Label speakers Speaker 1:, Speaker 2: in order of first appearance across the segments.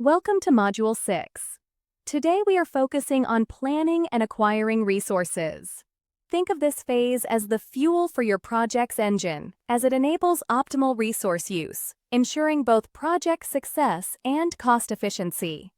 Speaker 1: Welcome to Module 6. Today we are focusing on planning and acquiring resources. Think of this phase as the fuel for your project's engine, as it enables optimal resource use, ensuring both project success and cost efficiency.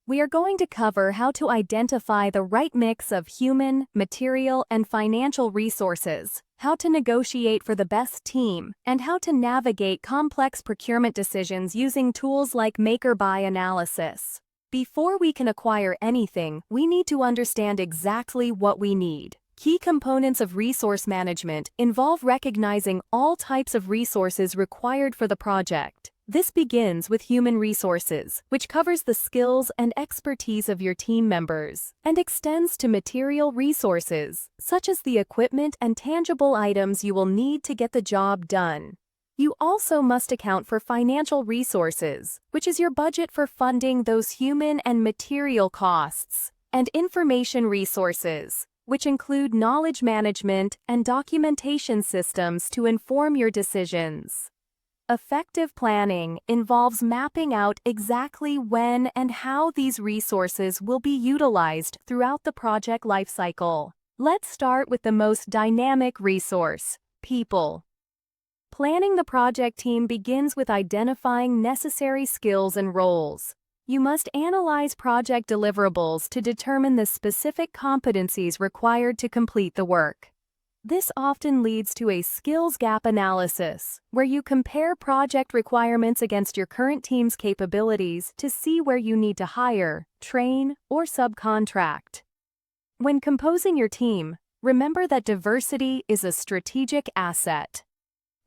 Speaker 1: We are going to cover how to identify the right mix of human, material, and financial resources, how to negotiate for the best team, and how to navigate complex procurement decisions using tools like make-or-buy analysis. Before we can acquire anything, we need to understand exactly what we need. Key components of resource management involve recognizing all types of resources required for the project. This begins with human resources, which covers the skills and expertise of your team members, and extends to material resources, such as the equipment and tangible items you will need to get the job done. You also must account for financial resources, which is your budget for funding those human and material costs, and information resources, which include knowledge management and documentation systems to inform your decisions. Effective planning involves mapping out exactly when and how these resources will be utilized throughout the project lifecycle. Let's start with the most dynamic resource: people. Planning the project team begins with identifying necessary skills and roles. You must analyze project deliverables to determine the specific competencies required to complete the work. This often leads to a skills gap analysis, where you compare project requirements against your current team's capabilities to see where you need to hire, train, or subcontract. When composing your team, remember that diversity is a strategic asset.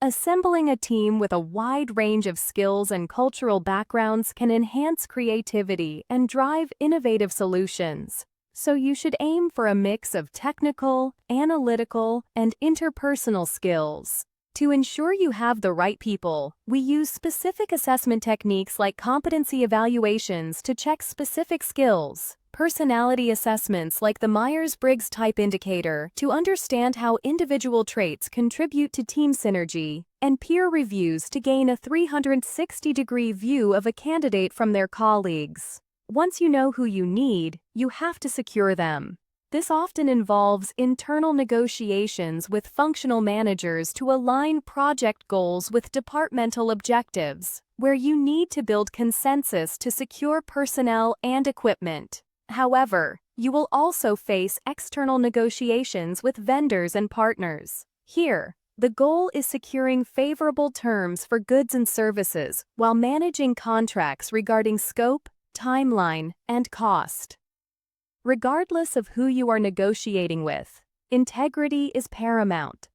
Speaker 1: Assembling a team with a wide range of skills and cultural backgrounds can enhance creativity and drive innovative solutions. So you should aim for a mix of technical, analytical, and interpersonal skills. To ensure you have the right people, we use specific assessment techniques like competency evaluations to check specific skills, personality assessments like the Myers-Briggs Type Indicator to understand how individual traits contribute to team synergy, and peer reviews to gain a 360-degree view of a candidate from their colleagues. Once you know who you need, you have to secure them. This often involves internal negotiations with functional managers to align project goals with departmental objectives, where you need to build consensus to secure personnel and equipment. However, you will also face external negotiations with vendors and partners. Here, the goal is securing favorable terms for goods and services while managing contracts regarding scope, timeline, and cost. Regardless of who you are negotiating with, integrity is paramount.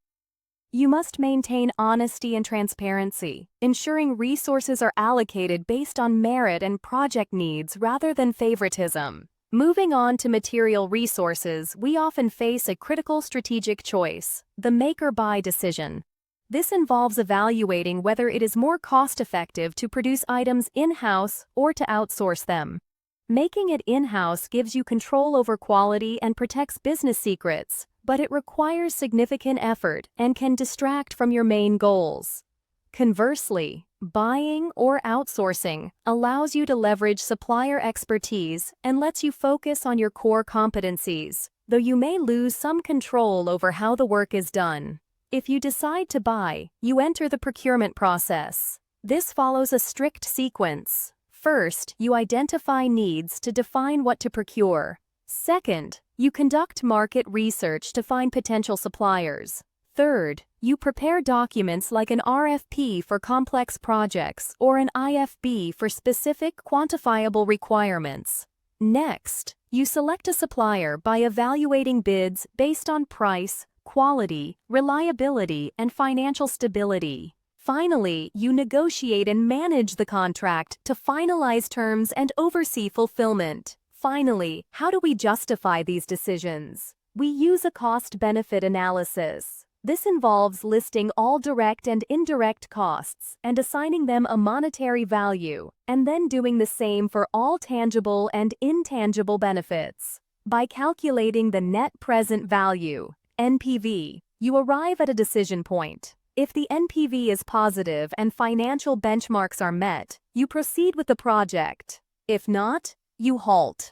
Speaker 1: You must maintain honesty and transparency, ensuring resources are allocated based on merit and project needs rather than favoritism. Moving on to material resources, we often face a critical strategic choice: the make-or-buy decision. This involves evaluating whether it is more cost-effective to produce items in-house or to outsource them. Making it in-house gives you control over quality and protects business secrets, but it requires significant effort and can distract from your main goals. Conversely, buying or outsourcing allows you to leverage supplier expertise and lets you focus on your core competencies, though you may lose some control over how the work is done. If you decide to buy, you enter the procurement process. This follows a strict sequence. First, you identify needs to define what to procure. Second, you conduct market research to find potential suppliers. Third, you prepare documents like an RFP for complex projects or an IFB for specific quantifiable requirements. Next, you select a supplier by evaluating bids based on price, quality, reliability, and financial stability. Finally, you negotiate and manage the contract to finalize terms and oversee fulfillment. Finally, how do we justify these decisions? We use a cost-benefit analysis. This involves listing all direct and indirect costs and assigning them a monetary value, and then doing the same for all tangible and intangible benefits. By calculating the net present value, NPV, you arrive at a decision point. If the NPV is positive and financial benchmarks are met, you proceed with the project. If not, you halt.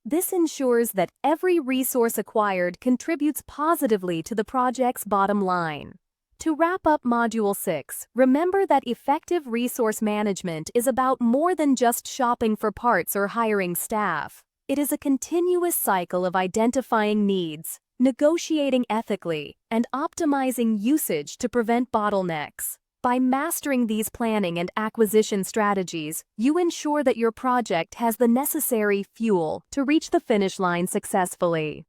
Speaker 1: This ensures that every resource acquired contributes positively to the project's bottom line. To wrap up Module 6, remember that effective resource management is about more than just shopping for parts or hiring staff. It is a continuous cycle of identifying needs, negotiating ethically, and optimizing usage to prevent bottlenecks. By mastering these planning and acquisition strategies, you ensure that your project has the necessary fuel to reach the finish line successfully.